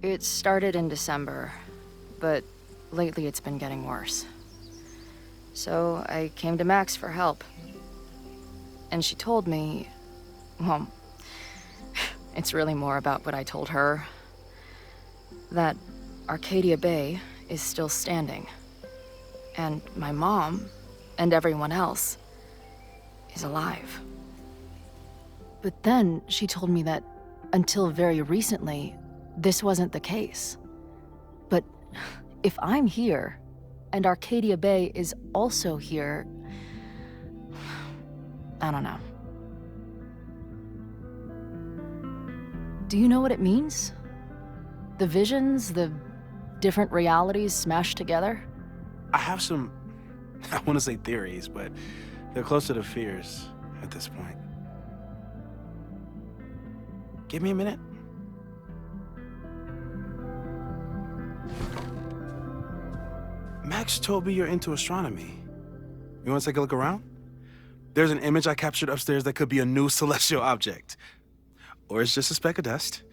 It started in December, but lately it's been getting worse. So I came to Max for help. And she told me, well, it's really more about what I told her, that Arcadia Bay is still standing. And my mom, and everyone else, is alive. But then she told me that until very recently, this wasn't the case. But if I'm here, and Arcadia Bay is also here, I don't know. Do you know what it means? The visions, the different realities smashed together? I have some, I want to say theories, but they're closer to fears at this point. Give me a minute. Max told me you're into astronomy. You want to take a look around? There's an image I captured upstairs that could be a new celestial object. Or it's just a speck of dust.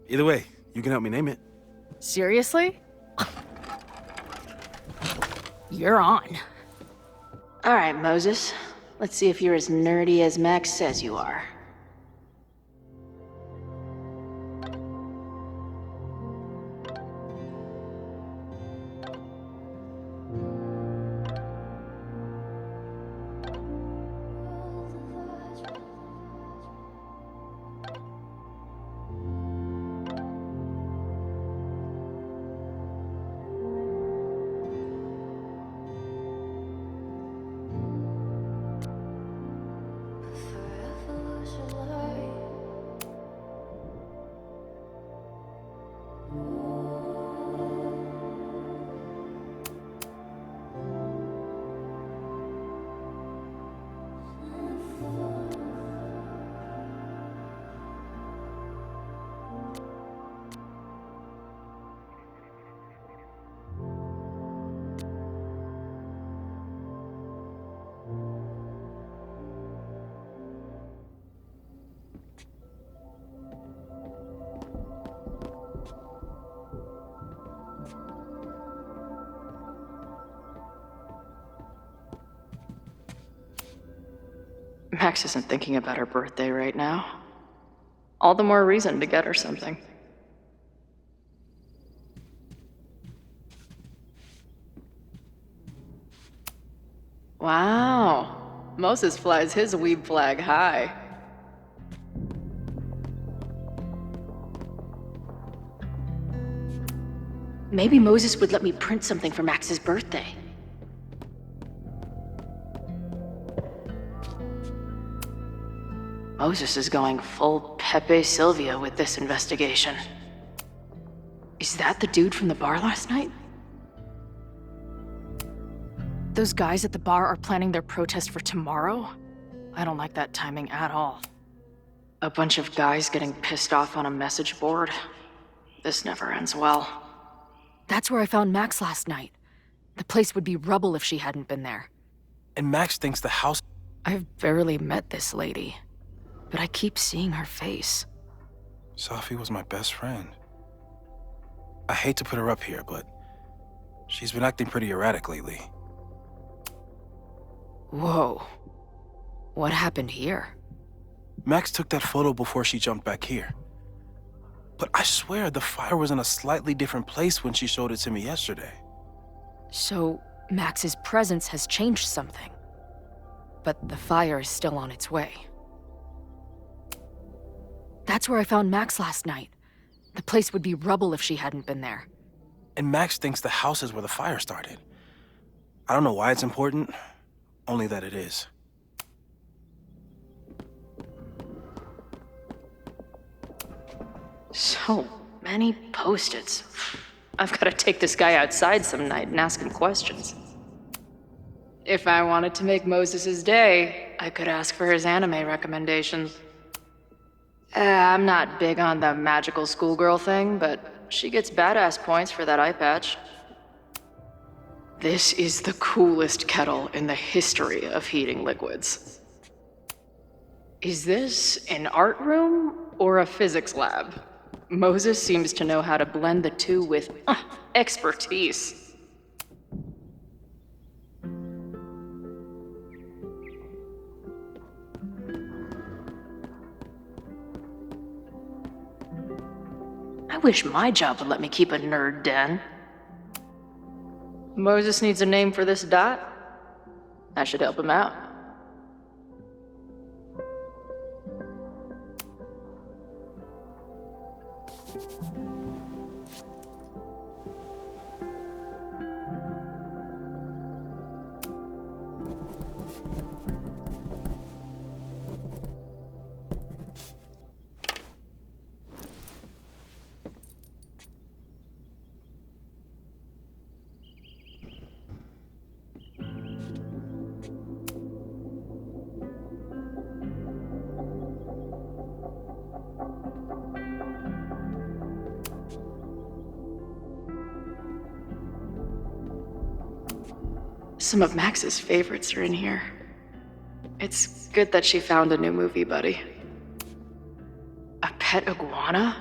Either way, you can help me name it. Seriously? You're on. All right, Moses. Let's see if you're as nerdy as Max says you are. Max isn't thinking about her birthday right now. All the more reason to get her something. Wow. Moses flies his weeb flag high. Maybe Moses would let me print something for Max's birthday. Moses is going full Pepe Silvia with this investigation. Is that the dude from the bar last night? Those guys at the bar are planning their protest for tomorrow? I don't like that timing at all. A bunch of guys getting pissed off on a message board. This never ends well. That's where I found Max last night. The place would be rubble if she hadn't been there. And Max thinks the house... I've barely met this lady, but I keep seeing her face. Sophie was my best friend. I hate to put her up here, but she's been acting pretty erratic lately. Whoa. What happened here? Max took that photo before she jumped back here. But I swear the fire was in a slightly different place when she showed it to me yesterday. So, Max's presence has changed something. But the fire is still on its way. That's where I found Max last night. The place would be rubble if she hadn't been there. And Max thinks the house is where the fire started. I don't know why it's important, only that it is. So many Post-its. I've got to take this guy outside some night and ask him questions. If I wanted to make Moses' day, I could ask for his anime recommendations. I'm not big on the magical schoolgirl thing, but she gets badass points for that eye patch. This is the coolest kettle in the history of heating liquids. Is this an art room or a physics lab? Moses seems to know how to blend the two with expertise. I wish my job would let me keep a nerd den. Moses needs a name for this dot. I should help him out. Some of Max's favorites are in here. It's good that she found a new movie buddy. A pet iguana?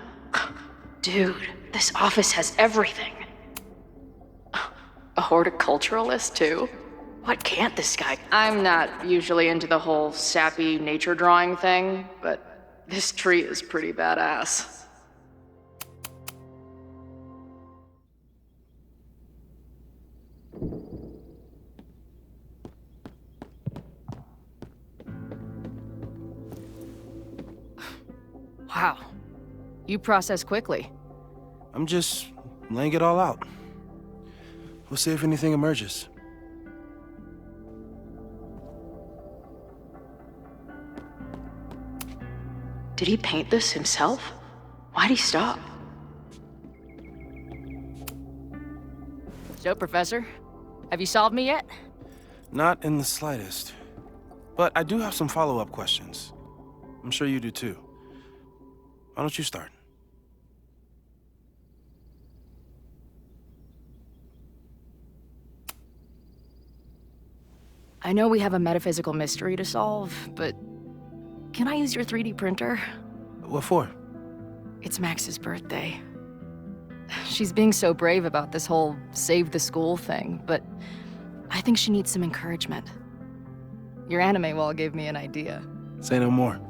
Dude, this office has everything. A horticulturalist, too? What can't this guy? I'm not usually into the whole sappy nature drawing thing, but this tree is pretty badass. Wow. You process quickly. I'm just laying it all out. We'll see if anything emerges. Did he paint this himself? Why'd he stop? So, Professor, have you solved me yet? Not in the slightest. But I do have some follow-up questions. I'm sure you do too. Why don't you start? I know we have a metaphysical mystery to solve, but can I use your 3D printer? What for? It's Max's birthday. She's being so brave about this whole save the school thing, but I think she needs some encouragement. Your anime wall gave me an idea. Say no more.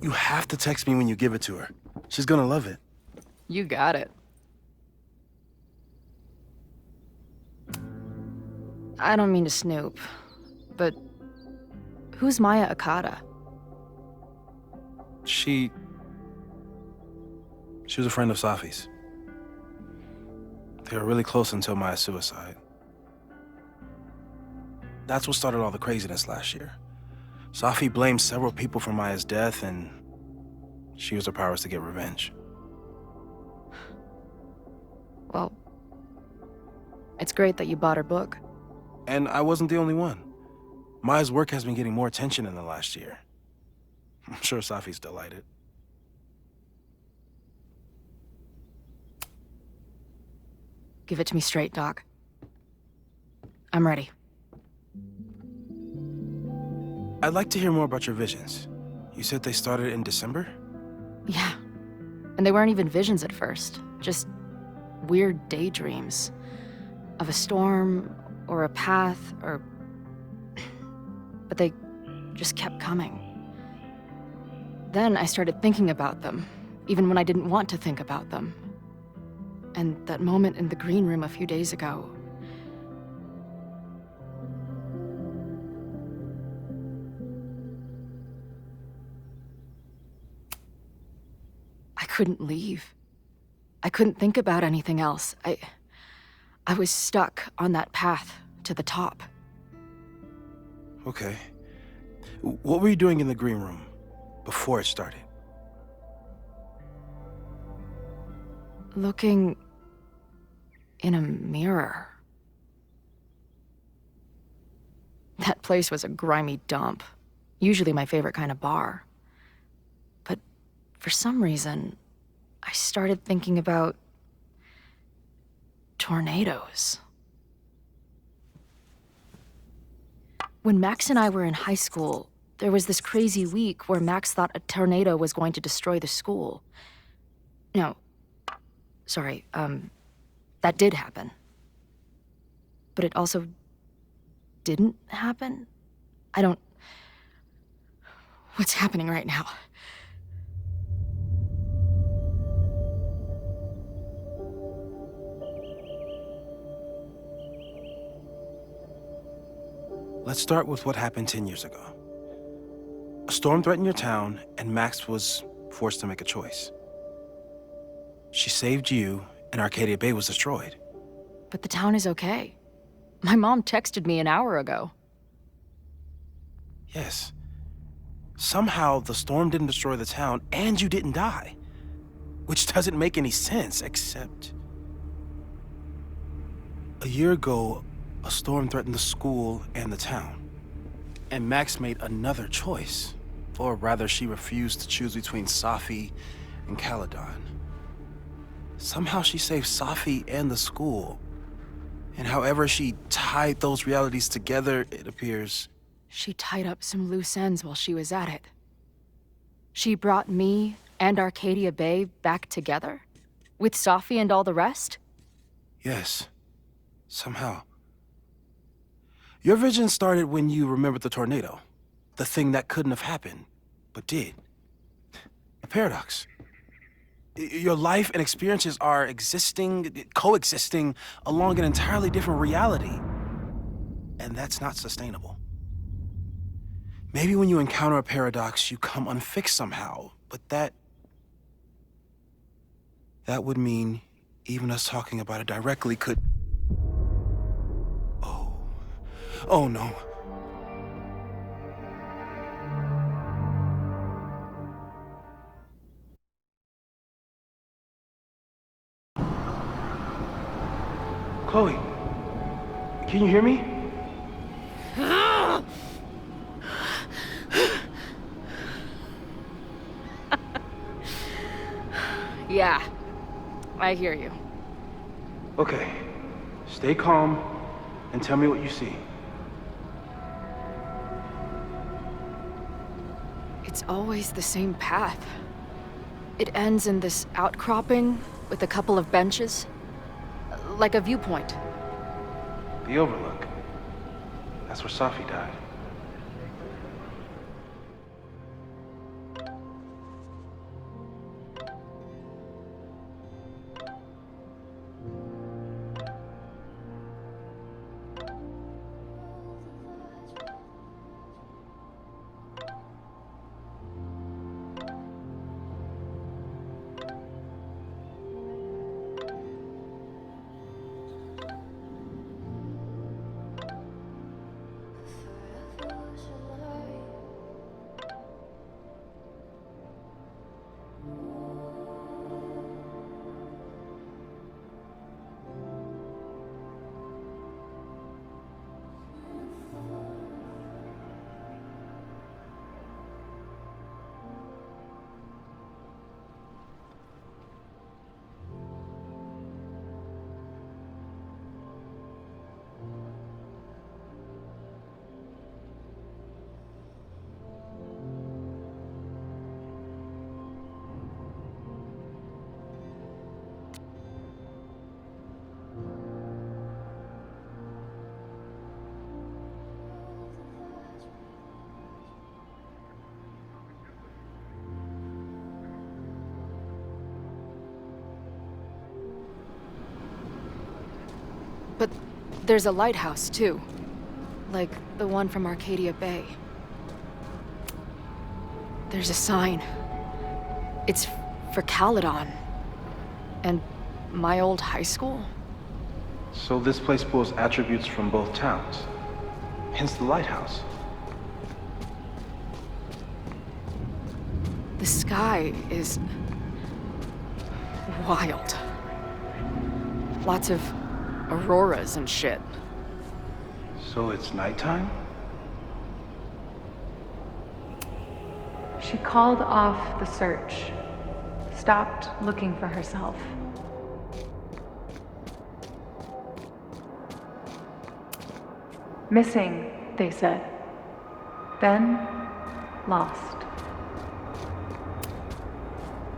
You have to text me when you give it to her. She's gonna love it. You got it. I don't mean to snoop, but who's Maya Okada? She was a friend of Safi's. They were really close until Maya's suicide. That's what started all the craziness last year. Safi blamed several people for Maya's death, and she used her powers to get revenge. Well, it's great that you bought her book. And I wasn't the only one. Maya's work has been getting more attention in the last year. I'm sure Safi's delighted. Give it to me straight, Doc. I'm ready. I'd like to hear more about your visions. You said they started in December? Yeah. And they weren't even visions at first. Just weird daydreams. Of a storm, or a path, or... But they just kept coming. Then I started thinking about them, even when I didn't want to think about them. And that moment in the green room a few days ago... I couldn't leave. I couldn't think about anything else. I was stuck on that path to the top. Okay. What were you doing in the green room before it started? Looking in a mirror. That place was a grimy dump. Usually my favorite kind of bar. But for some reason, I started thinking about tornadoes. When Max and I were in high school, there was this crazy week where Max thought a tornado was going to destroy the school. No, sorry, that did happen. But it also didn't happen? What's happening right now? Let's start with what happened 10 years ago. A storm threatened your town, and Max was forced to make a choice. She saved you, and Arcadia Bay was destroyed. But the town is okay. My mom texted me an hour ago. Yes. Somehow, the storm didn't destroy the town, and you didn't die. Which doesn't make any sense, except... A year ago, a storm threatened the school and the town. And Max made another choice. Or rather, she refused to choose between Safi and Caledon. Somehow she saved Safi and the school. And however she tied those realities together, it appears... She tied up some loose ends while she was at it. She brought me and Arcadia Bay back together? With Safi and all the rest? Yes. Somehow. Your vision started when you remembered the tornado. The thing that couldn't have happened, but did. A paradox. Your life and experiences are coexisting along an entirely different reality. And that's not sustainable. Maybe when you encounter a paradox, you come unfixed somehow, but that would mean even us talking about it directly could... Oh no. Chloe, can you hear me? Yeah, I hear you. Okay, stay calm and tell me what you see. It's always the same path. It ends in this outcropping with a couple of benches. Like a viewpoint. The Overlook. That's where Safi died. But there's a lighthouse, too. Like the one from Arcadia Bay. There's a sign. It's for Caledon. And my old high school? So this place pulls attributes from both towns. Hence the lighthouse. The sky is... wild. Lots of auroras and shit. So it's nighttime? She called off the search. stopped looking for herself. Missing, they said. Then, lost.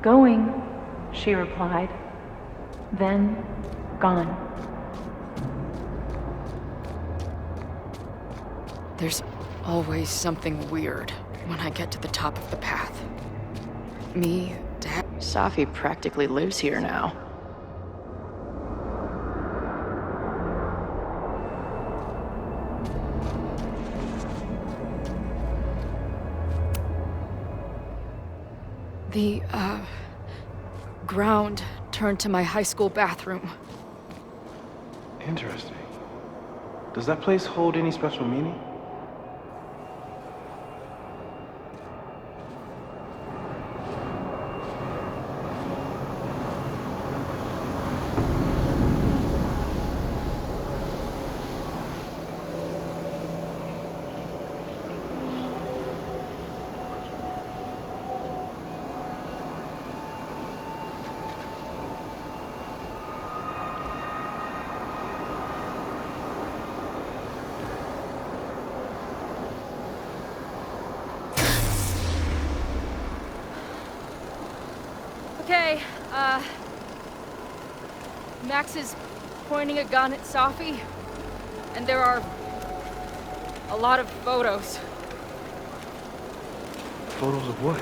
Going, she replied. Then, gone. There's always something weird when I get to the top of the path. Me, Dad. Safi practically lives here now. The, ground turned to my high school bathroom. Interesting. Does that place hold any special meaning? Okay, Max is pointing a gun at Safi, and there are a lot of photos. Photos of what?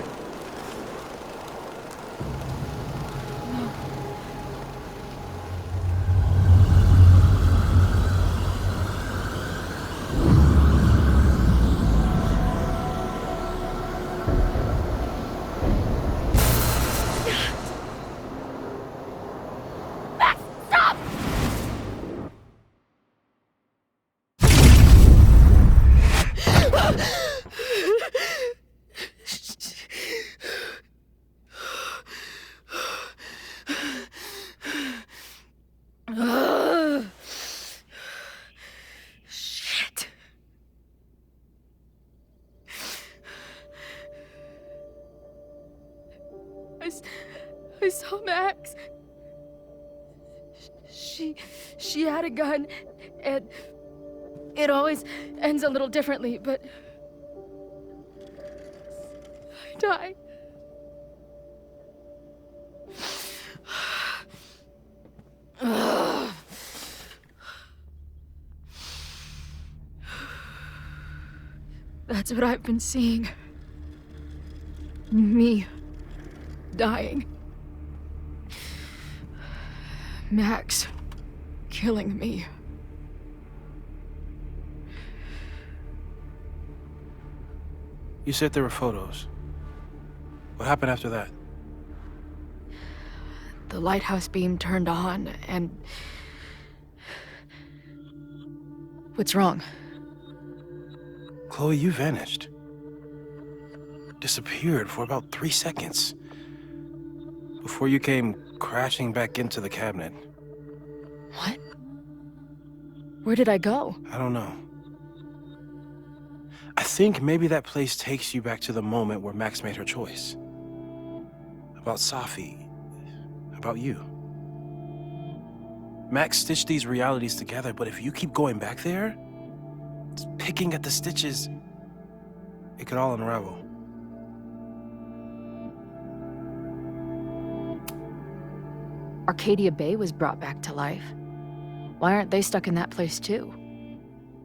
Shit. I saw Max. She had a gun, and it always ends a little differently, but I died. That's what I've been seeing. Me dying. Max killing me. You said there were photos. What happened after that? The lighthouse beam turned on, and... What's wrong? Chloe, you vanished. Disappeared for about 3 seconds. Before you came crashing back into the cabinet. What? Where did I go? I don't know. I think maybe that place takes you back to the moment where Max made her choice. About Safi. About you. Max stitched these realities together, but if you keep going back there, picking at the stitches, it could all unravel. Arcadia Bay was brought back to life. Why aren't they stuck in that place too?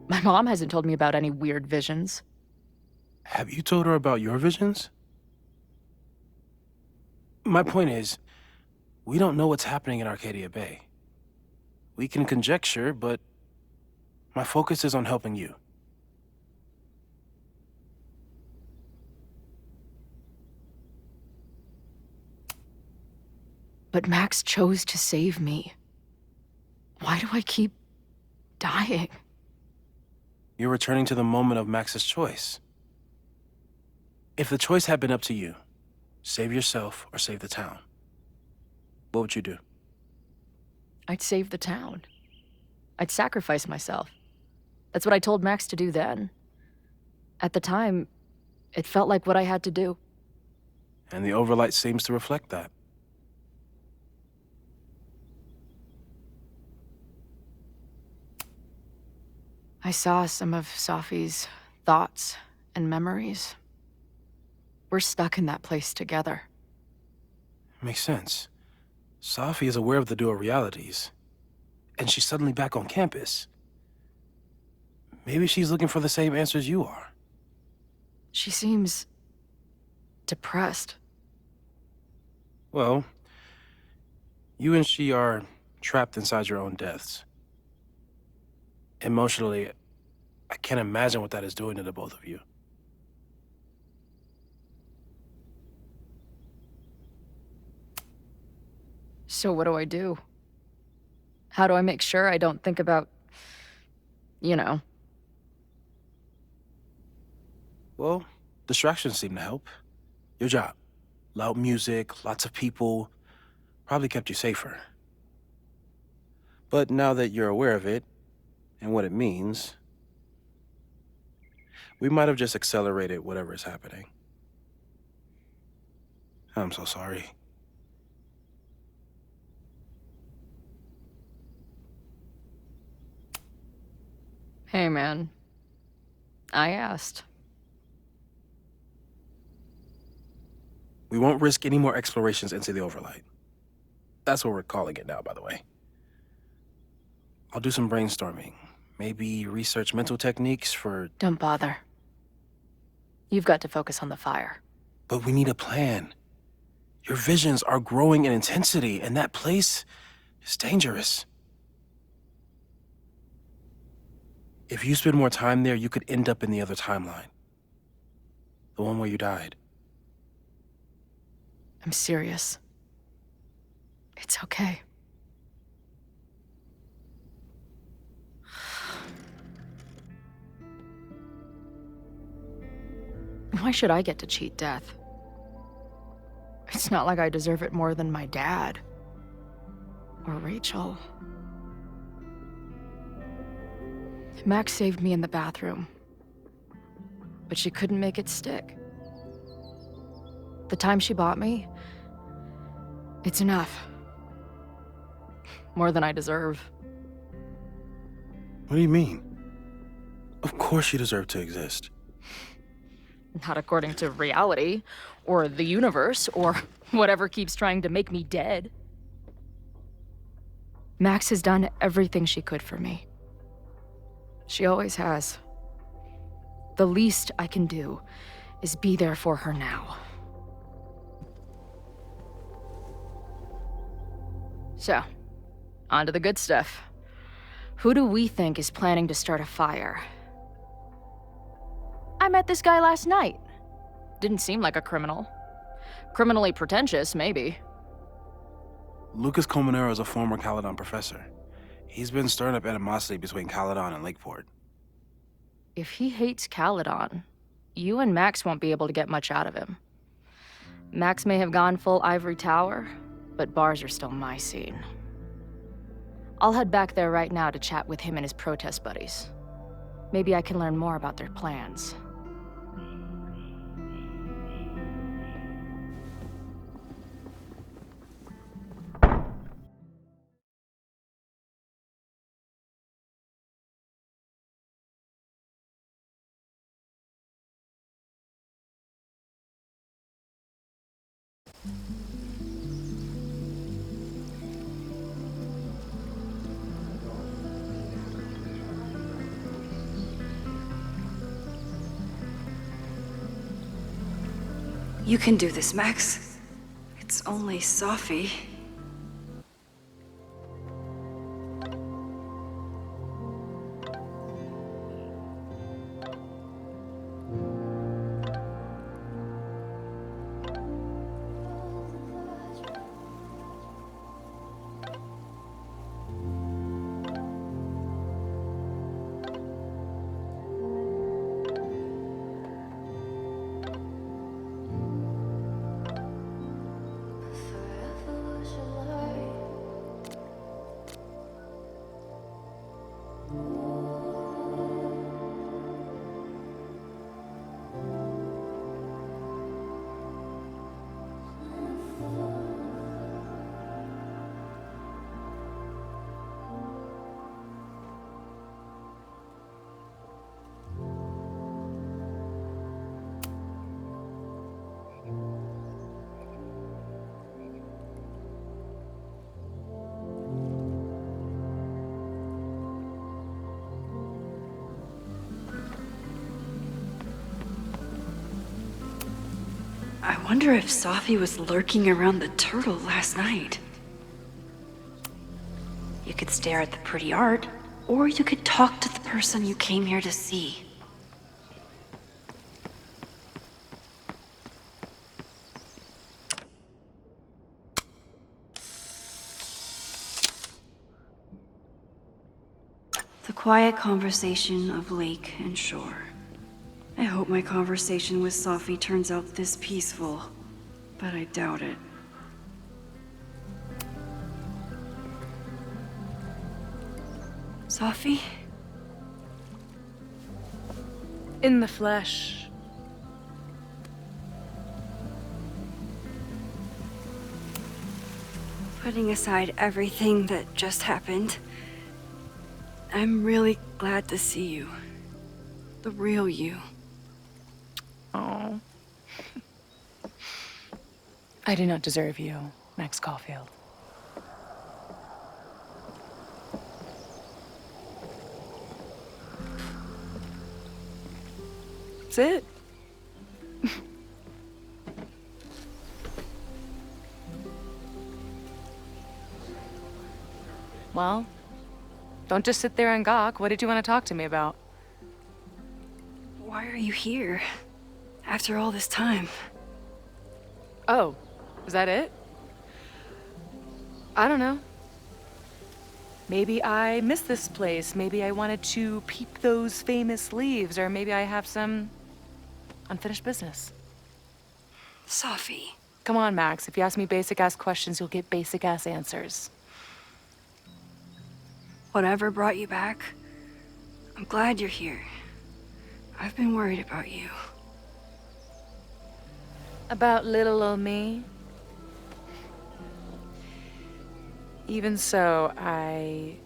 My mom hasn't told me about any weird visions. Have you told her about your visions? My point is, we don't know what's happening in Arcadia Bay. We can conjecture, but my focus is on helping you. But Max chose to save me. Why do I keep dying? You're returning to the moment of Max's choice. If the choice had been up to you, save yourself or save the town, what would you do? I'd save the town. I'd sacrifice myself. That's what I told Max to do then. At the time, it felt like what I had to do. And the Overlight seems to reflect that. I saw some of Safi's thoughts and memories. We're stuck in that place together. Makes sense. Safi is aware of the dual realities, and she's suddenly back on campus. Maybe she's looking for the same answers you are. She seems depressed. Well, you and she are trapped inside your own deaths. Emotionally, I can't imagine what that is doing to the both of you. So what do I do? How do I make sure I don't think about, you know? Well, distractions seem to help. Your job. Loud music, lots of people, probably kept you safer. But now that you're aware of it, and what it means, we might have just accelerated whatever is happening. I'm so sorry. Hey, man. I asked. We won't risk any more explorations into the Overlight. That's what we're calling it now, by the way. I'll do some brainstorming. Maybe research mental techniques for... Don't bother. You've got to focus on the fire. But we need a plan. Your visions are growing in intensity, and that place is dangerous. If you spend more time there, you could end up in the other timeline. The one where you died. I'm serious. It's okay. Why should I get to cheat death? It's not like I deserve it more than my dad. Or Rachel. Max saved me in the bathroom. But she couldn't make it stick. The time she bought me, it's enough. More than I deserve. What do you mean? Of course you deserve to exist. Not according to reality, or the universe, or whatever keeps trying to make me dead. Max has done everything she could for me. She always has. The least I can do is be there for her now. So, on to the good stuff. Who do we think is planning to start a fire? I met this guy last night. Didn't seem like a criminal. Criminally pretentious, maybe. Lucas Colmenero is a former Caledon professor. He's been stirring up animosity between Caledon and Lakeport. If he hates Caledon, you and Max won't be able to get much out of him. Max may have gone full Ivory Tower, but bars are still my scene. I'll head back there right now to chat with him and his protest buddies. Maybe I can learn more about their plans. You can do this, Max. It's only Safi. I wonder if Safi was lurking around the turtle last night. You could stare at the pretty art, or you could talk to the person you came here to see. The quiet conversation of lake and shore. I hope my conversation with Safi turns out this peaceful, but I doubt it. Safi? In the flesh. Putting aside everything that just happened, I'm really glad to see you. The real you. Oh. I do not deserve you, Max Caulfield. That's it. Well, don't just sit there and gawk. What did you want to talk to me about? Why are you here? After all this time? Oh, is that it? I don't know. Maybe I miss this place. Maybe I wanted to peep those famous leaves, or maybe I have some unfinished business. Safi. Come on, Max. If you ask me basic-ass questions, you'll get basic-ass answers. Whatever brought you back, I'm glad you're here. I've been worried about you. About little old me? Even so, I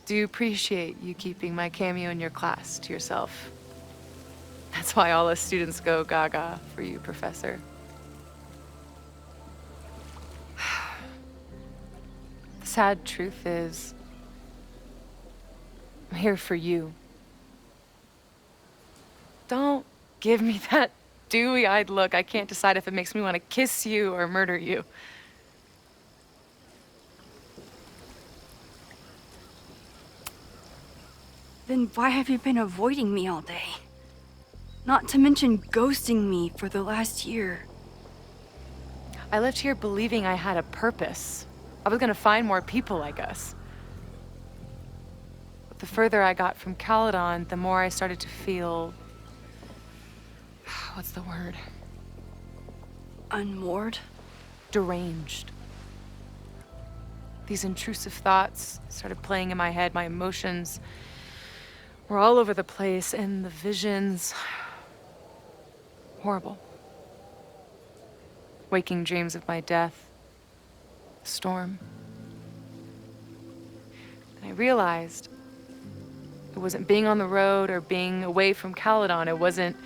do appreciate you keeping my cameo in your class to yourself. That's why all us students go gaga for you, Professor. The sad truth is, I'm here for you. Don't give me that dewy-eyed look. I can't decide if it makes me want to kiss you or murder you. Then why have you been avoiding me all day? Not to mention ghosting me for the last year. I left here believing I had a purpose. I was gonna find more people like us. But the further I got from Caledon, the more I started to feel... what's the word? Unmoored? Deranged. These intrusive thoughts started playing in my head. My emotions were all over the place, and the visions... horrible. Waking dreams of my death. The storm. And I realized it wasn't being on the road or being away from Caledon. It wasn't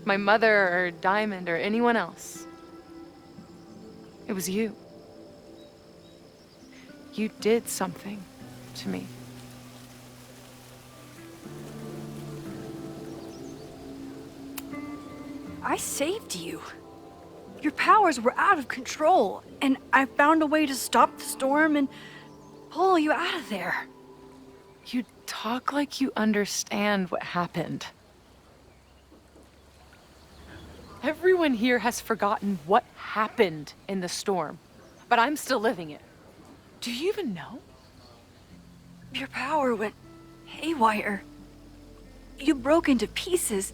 my mother or Diamond or anyone else. It was you. You did something to me. I saved you. Your powers were out of control, and I found a way to stop the storm and pull you out of there. You talk like you understand what happened. Everyone here has forgotten what happened in the storm, but I'm still living it. Do you even know? Your power went haywire. You broke into pieces.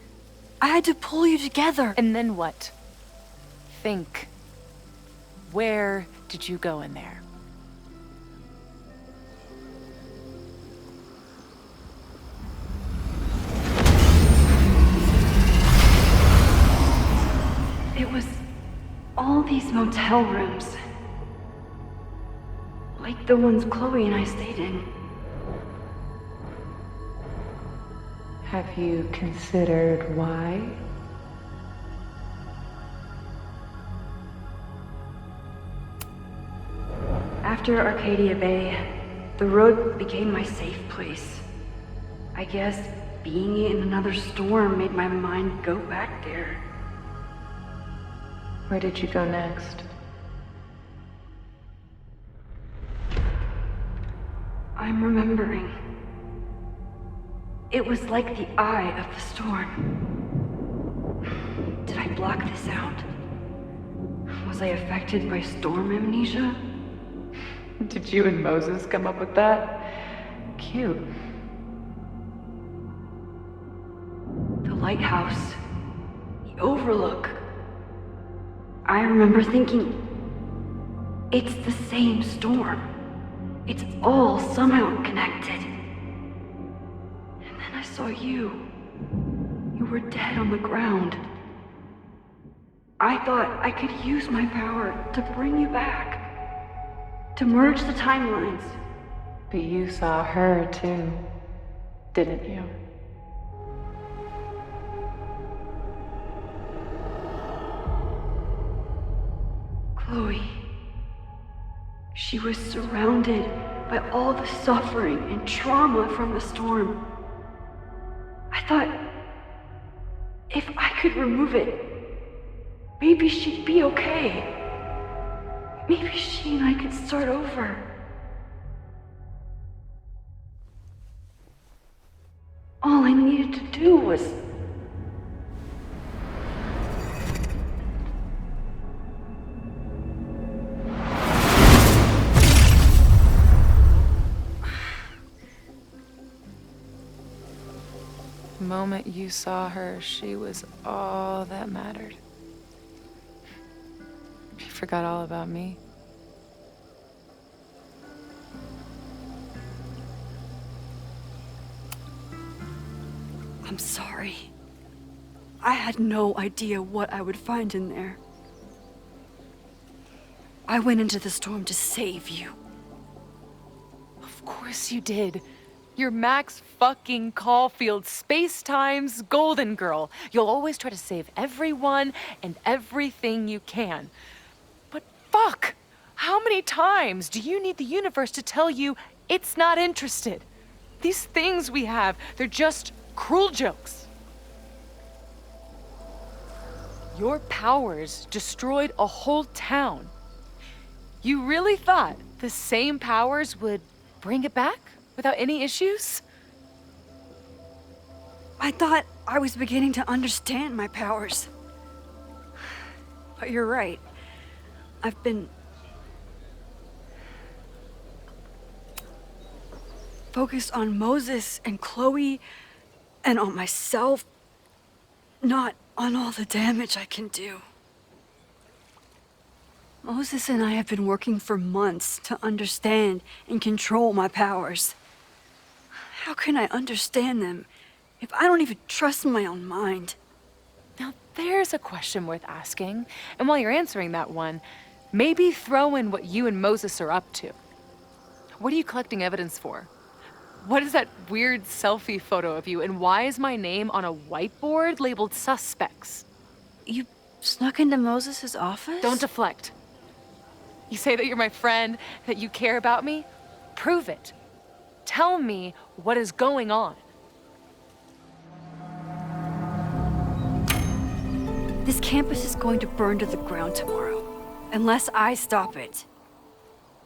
I had to pull you together. And then what? Think. Where did you go in there? It was all these motel rooms. Like the ones Chloe and I stayed in. Have you considered why? After Arcadia Bay, the road became my safe place. I guess being in another storm made my mind go back there. Where did you go next? I'm remembering. It was like the eye of the storm. Did I block this out? Was I affected by storm amnesia? Did you and Moses come up with that? Cute. The lighthouse. The overlook. I remember thinking, it's the same storm. It's all somehow connected. And then I saw you. You were dead on the ground. I thought I could use my power to bring you back. To merge the timelines. But you saw her too, didn't you? Chloe. She was surrounded by all the suffering and trauma from the storm. I thought, if I could remove it, maybe she'd be okay. Maybe she and I could start over. All I needed to do was... The moment you saw her, she was all that mattered. You forgot all about me. I'm sorry. I had no idea what I would find in there. I went into the storm to save you. Of course you did. You're Max fucking Caulfield, Space-Time's golden girl. You'll always try to save everyone and everything you can. But fuck! How many times do you need the universe to tell you it's not interested? These things we have, they're just cruel jokes. Your powers destroyed a whole town. You really thought the same powers would bring it back without any issues? I thought I was beginning to understand my powers. But you're right. I've been focused on Moses and Chloe and on myself, not on all the damage I can do. Moses and I have been working for months to understand and control my powers. How can I understand them if I don't even trust my own mind? Now there's a question worth asking, and while you're answering that one, maybe throw in what you and Moses are up to. What are you collecting evidence for? What is that weird selfie photo of you, and why is my name on a whiteboard labeled suspects? You snuck into Moses' office? Don't deflect. You say that you're my friend, that you care about me? Prove it. Tell me what is going on. This campus is going to burn to the ground tomorrow, unless I stop it.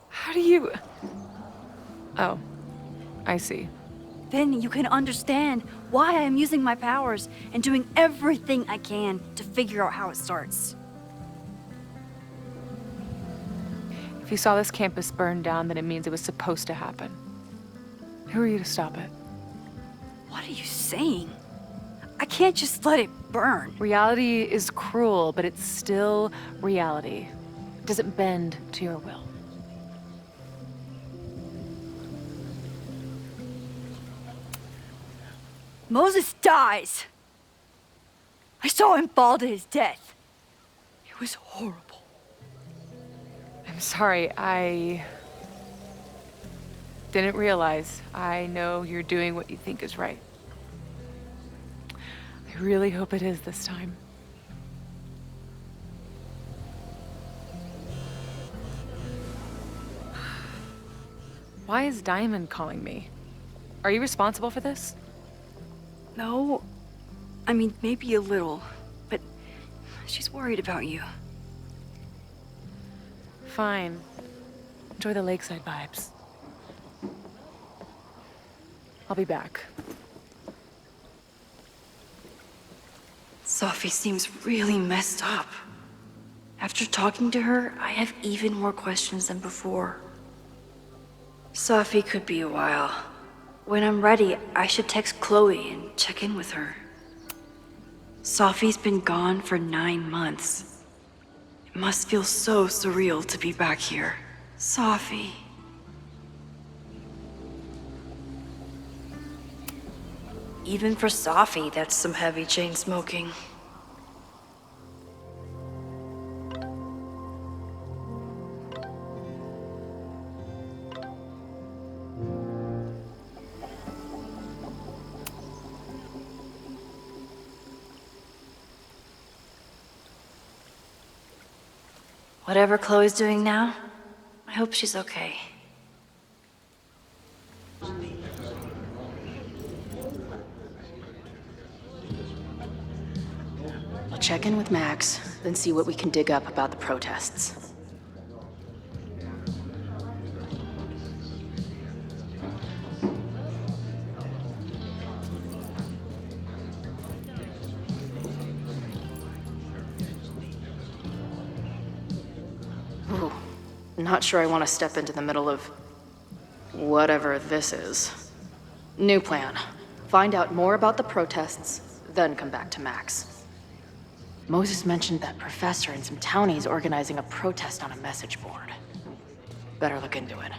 How do you... Oh, I see. Then you can understand why I am using my powers and doing everything I can to figure out how it starts. If you saw this campus burn down, then it means it was supposed to happen. Who are you to stop it? What are you saying? I can't just let it burn. Reality is cruel, but it's still reality. It doesn't bend to your will. Moses dies. I saw him fall to his death. It was horrible. I'm sorry, I didn't realize. I know you're doing what you think is right. I really hope it is this time. Why is Diamond calling me? Are you responsible for this? No, I mean, maybe a little, but she's worried about you. fine. Enjoy the lakeside vibes. I'll be back. Sophie seems really messed up. After talking to her, I have even more questions than before. Sophie could be a while. When I'm ready, I should text Chloe and check in with her. Sophie's been gone for 9 months. It must feel so surreal to be back here. Sophie. Even for Sophie, that's some heavy chain smoking. Whatever Chloe's doing now, I hope she's okay. I'll check in with Max, then see what we can dig up about the protests. Ooh, not sure I want to step into the middle of whatever this is. New plan. Find out more about the protests, then come back to Max. Moses mentioned that professor and some townies organizing a protest on a message board. Better look into it.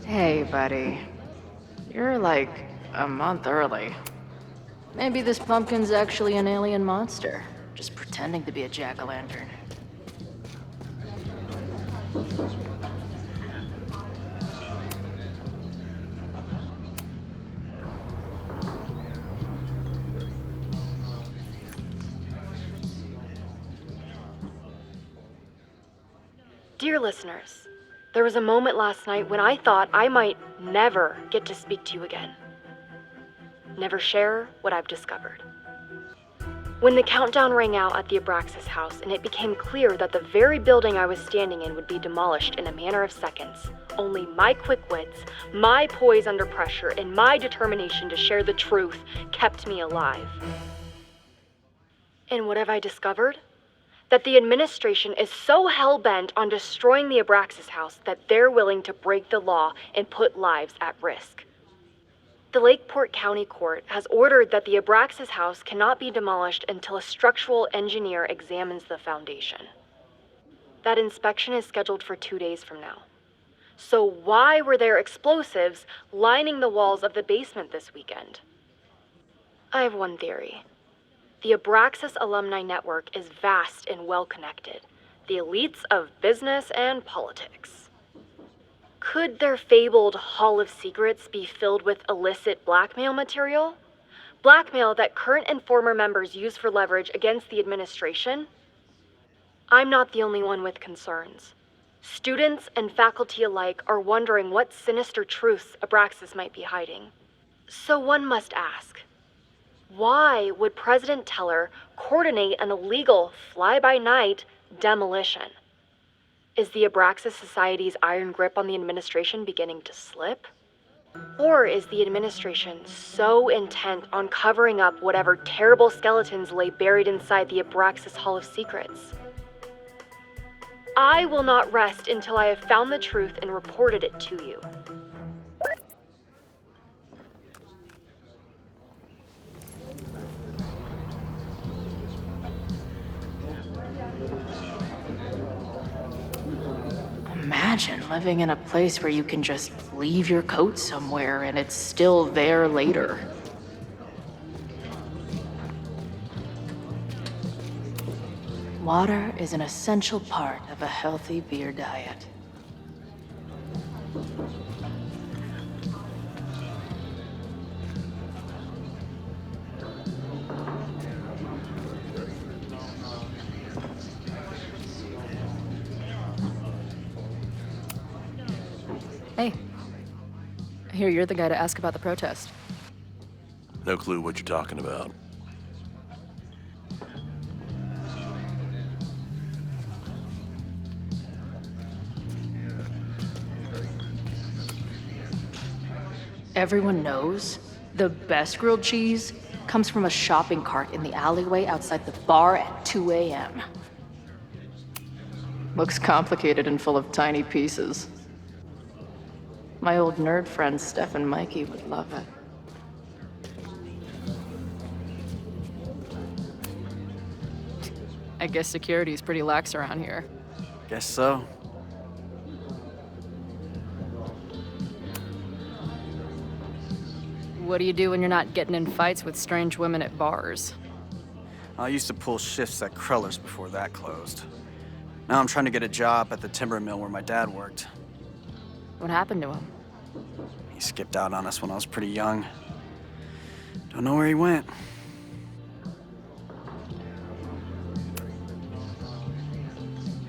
Hey, buddy. You're like a month early. Maybe this pumpkin's actually an alien monster, just pretending to be a jack-o'-lantern. Dear listeners, there was a moment last night when I thought I might never get to speak to you again. Never share what I've discovered. When the countdown rang out at the Abraxas house and it became clear that the very building I was standing in would be demolished in a matter of seconds, only my quick wits, my poise under pressure, and my determination to share the truth kept me alive. And what have I discovered? That the administration is so hell-bent on destroying the Abraxas house that they're willing to break the law and put lives at risk. The Lakeport County Court has ordered that the Abraxas house cannot be demolished until a structural engineer examines the foundation. That inspection is scheduled for 2 days from now. So why were there explosives lining the walls of the basement this weekend? I have one theory. The Abraxas Alumni Network is vast and well-connected, the elites of business and politics. Could their fabled Hall of Secrets be filled with illicit blackmail material? Blackmail that current and former members use for leverage against the administration? I'm not the only one with concerns. Students and faculty alike are wondering what sinister truths Abraxas might be hiding. So one must ask, why would President Teller coordinate an illegal fly-by-night demolition? Is the Abraxas Society's iron grip on the administration beginning to slip? Or is the administration so intent on covering up whatever terrible skeletons lay buried inside the Abraxas Hall of Secrets? I will not rest until I have found the truth and reported it to you. Imagine living in a place where you can just leave your coat somewhere and it's still there later. Water is an essential part of a healthy beer diet. Hey. I hear you're the guy to ask about the protest. No clue what you're talking about. Everyone knows the best grilled cheese comes from a shopping cart in the alleyway outside the bar at 2 a.m. Looks complicated and full of tiny pieces. My old nerd friends Steph and Mikey would love it. I guess security is pretty lax around here. Guess so. What do you do when you're not getting in fights with strange women at bars? I used to pull shifts at Kreller's before that closed. Now I'm trying to get a job at the timber mill where my dad worked. What happened to him? He skipped out on us when I was pretty young. Don't know where he went.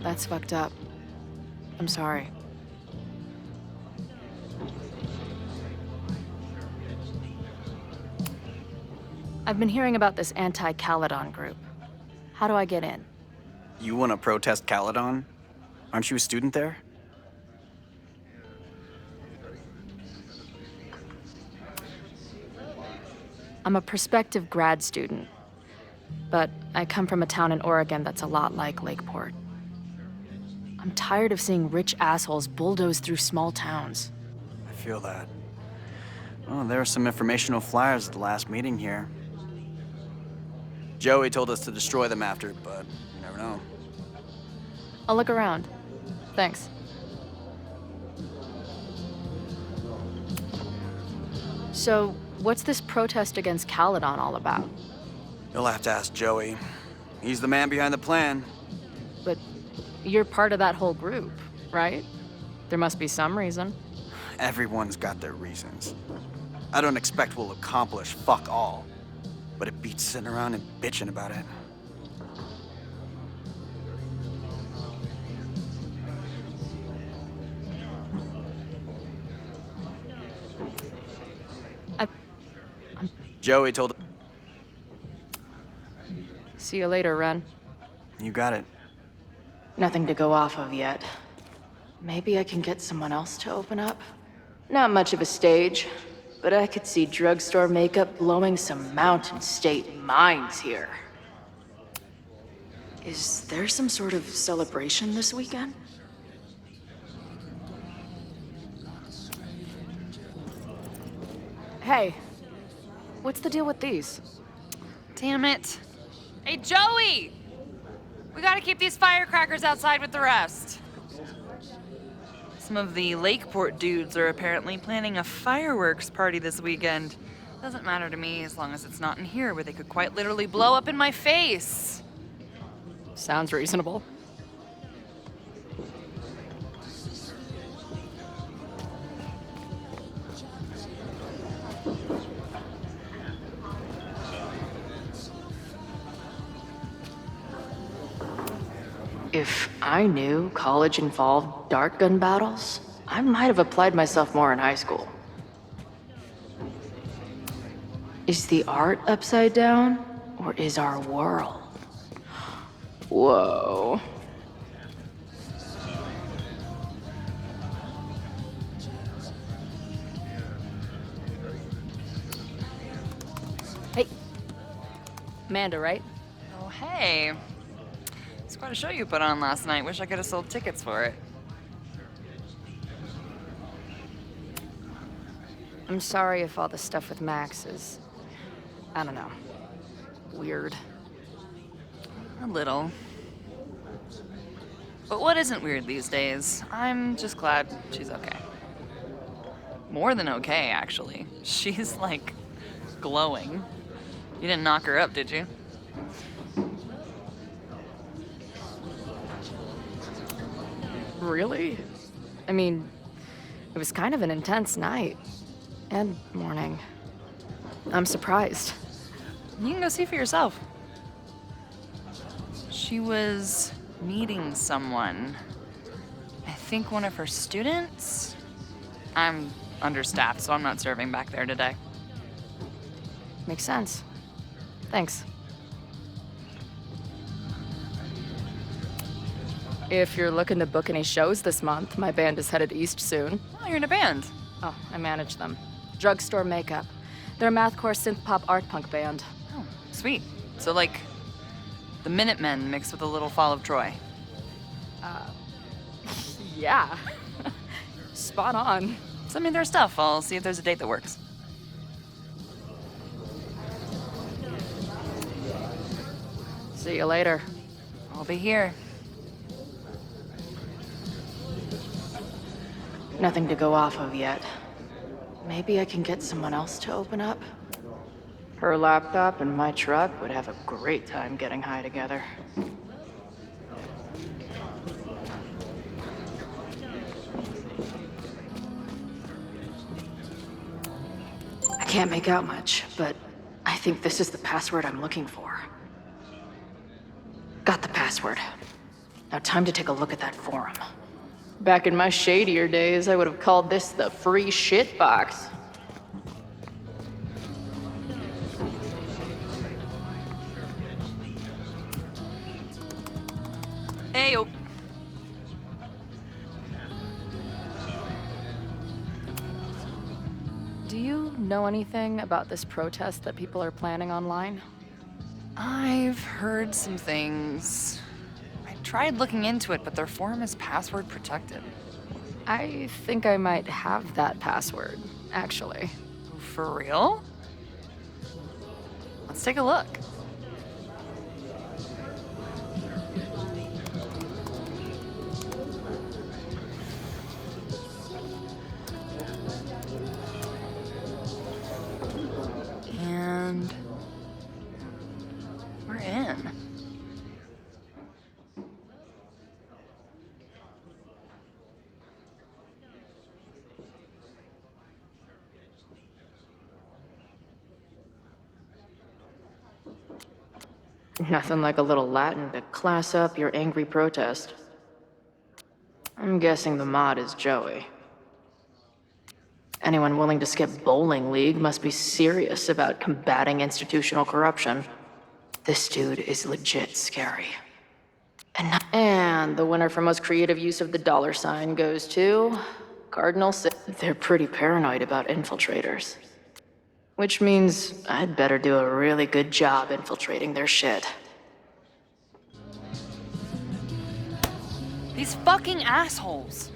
That's fucked up. I'm sorry. I've been hearing about this anti-Caledon group. How do I get in? You want to protest Caledon? Aren't you a student there? I'm a prospective grad student, but I come from a town in Oregon that's a lot like Lakeport. I'm tired of seeing rich assholes bulldoze through small towns. I feel that. Well, there were some informational flyers at the last meeting here. Joey told us to destroy them after, but you never know. I'll look around. Thanks. So, what's this protest against Caledon all about? You'll have to ask Joey. He's the man behind the plan. But you're part of that whole group, right? There must be some reason. Everyone's got their reasons. I don't expect we'll accomplish fuck all, but it beats sitting around and bitching about it. Joey told... See you later, Ren. You got it. Nothing to go off of yet. Maybe I can get someone else to open up? Not much of a stage, but I could see drugstore makeup blowing some Mountain State minds here. Is there some sort of celebration this weekend? Hey, what's the deal with these? Damn it. Hey, Joey! We gotta keep these firecrackers outside with the rest. Some of the Lakeport dudes are apparently planning a fireworks party this weekend. Doesn't matter to me as long as it's not in here where they could quite literally blow up in my face. Sounds reasonable. If I knew college involved dart gun battles, I might have applied myself more in high school. Is the art upside down, or is our world? Whoa. Amanda, right? Oh, hey. It's quite a show you put on last night. Wish I could have sold tickets for it. I'm sorry if all the stuff with Max is, I don't know, weird. A little. But what isn't weird these days? I'm just glad she's okay. More than okay, actually. She's, like, glowing. You didn't knock her up, did you? Really? I mean, it was kind of an intense night. And morning. I'm surprised. You can go see for yourself. She was meeting someone. I think one of her students? I'm understaffed, so I'm not serving back there today. Makes sense. Thanks. If you're looking to book any shows this month, my band is headed east soon. Oh, you're in a band. Oh, I manage them. Drugstore Makeup. They're a mathcore synth-pop art punk band. Oh, sweet. So, like, the Minutemen mixed with a little Fall of Troy. Yeah. Spot on. Send me their stuff. I'll see if there's a date that works. See you later. I'll be here. Nothing to go off of yet. Maybe I can get someone else to open up? Her laptop and my truck would have a great time getting high together. I can't make out much, but I think this is the password I'm looking for. Got the password. Now time to take a look at that forum. Back in my shadier days, I would have called this the free shit box. Hey, Do you know anything about this protest that people are planning online? I've heard some things. I tried looking into it, but their forum is password protected. I think I might have that password, actually. For real? Let's take a look. And we're in. Nothing like a little Latin to class up your angry protest. I'm guessing the mod is Joey. Anyone willing to skip bowling league must be serious about combating institutional corruption. This dude is legit scary. And the winner for most creative use of the $sign goes to Cardinal Sin. They're pretty paranoid about infiltrators. Which means I'd better do a really good job infiltrating their shit. These fucking assholes.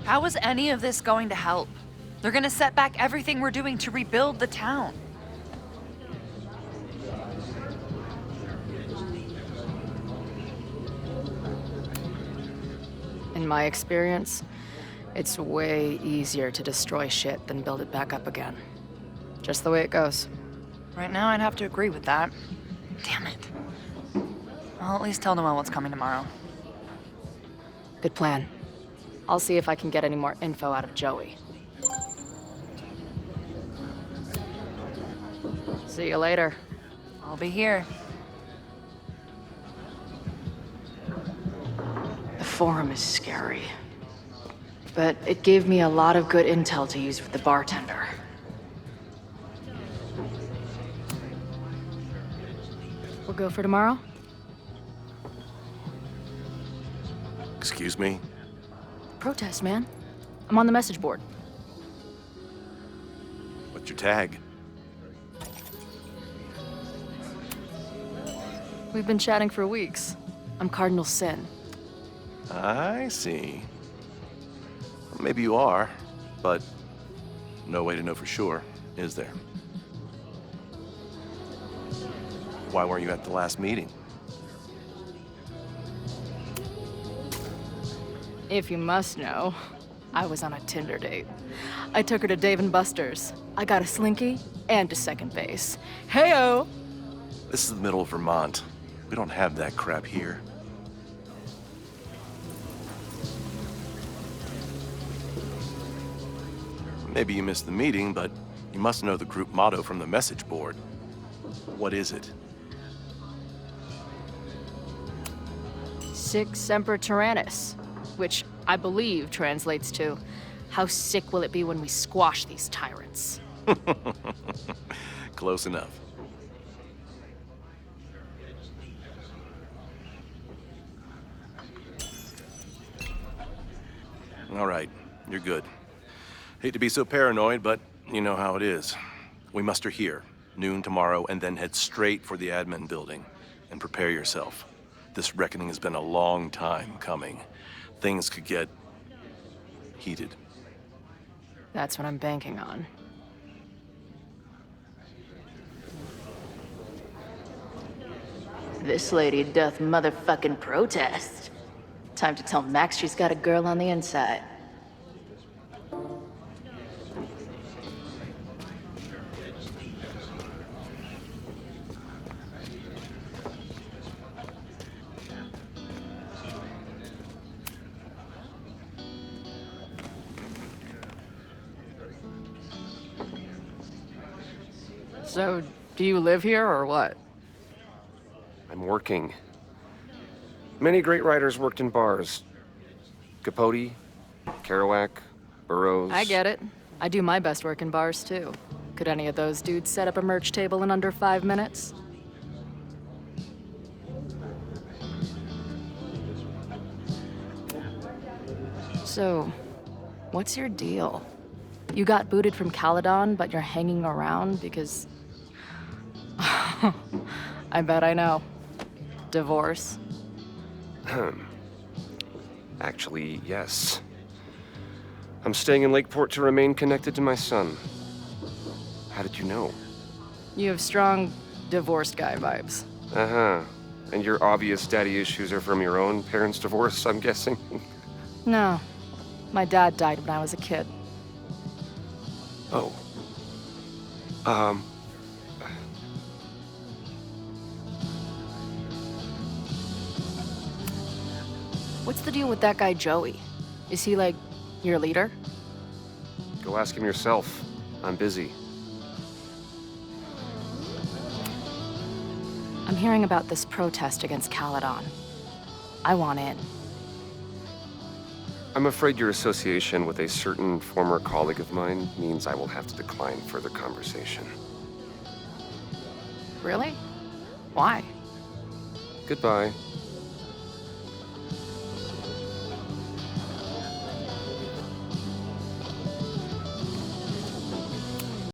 How is any of this going to help? They're gonna set back everything we're doing to rebuild the town. In my experience, it's way easier to destroy shit than build it back up again. Just the way it goes. Right now, I'd have to agree with that. Damn it. I'll at least tell Noelle what's coming tomorrow. Good plan. I'll see if I can get any more info out of Joey. See you later. I'll be here. The forum is scary. But it gave me a lot of good intel to use with the bartender. We'll go for tomorrow? Excuse me? Protest, man. I'm on the message board. What's your tag? We've been chatting for weeks. I'm Cardinal Sin. I see. Maybe you are, but no way to know for sure, is there? Why weren't you at the last meeting? If you must know, I was on a Tinder date. I took her to Dave & Buster's. I got a Slinky and to second base. Heyo! This is the middle of Vermont. We don't have that crap here. Maybe you missed the meeting, but you must know the group motto from the message board. What is it? Sic Semper Tyrannis, which I believe translates to, how sick will it be when we squash these tyrants? Close enough. All right, you're good. Hate to be so paranoid, but you know how it is. We muster here, noon tomorrow, and then head straight for the admin building. And prepare yourself. This reckoning has been a long time coming. Things could get heated. That's what I'm banking on. This lady doth motherfucking protest. Time to tell Max she's got a girl on the inside. So, do you live here or what? I'm working. Many great writers worked in bars. Capote, Kerouac, Burroughs. I get it. I do my best work in bars too. Could any of those dudes set up a merch table in under 5 minutes? So, what's your deal? You got booted from Caledon, but you're hanging around because... I bet I know. Divorce? Actually, yes. I'm staying in Lakeport to remain connected to my son. How did you know? You have strong divorced guy vibes. Uh-huh. And your obvious daddy issues are from your own parents' divorce, I'm guessing? No. My dad died when I was a kid. Oh. What's the deal with that guy Joey? Is he like your leader? Go ask him yourself. I'm busy. I'm hearing about this protest against Caledon. I want in. I'm afraid your association with a certain former colleague of mine means I will have to decline further conversation. Really? Why? Goodbye.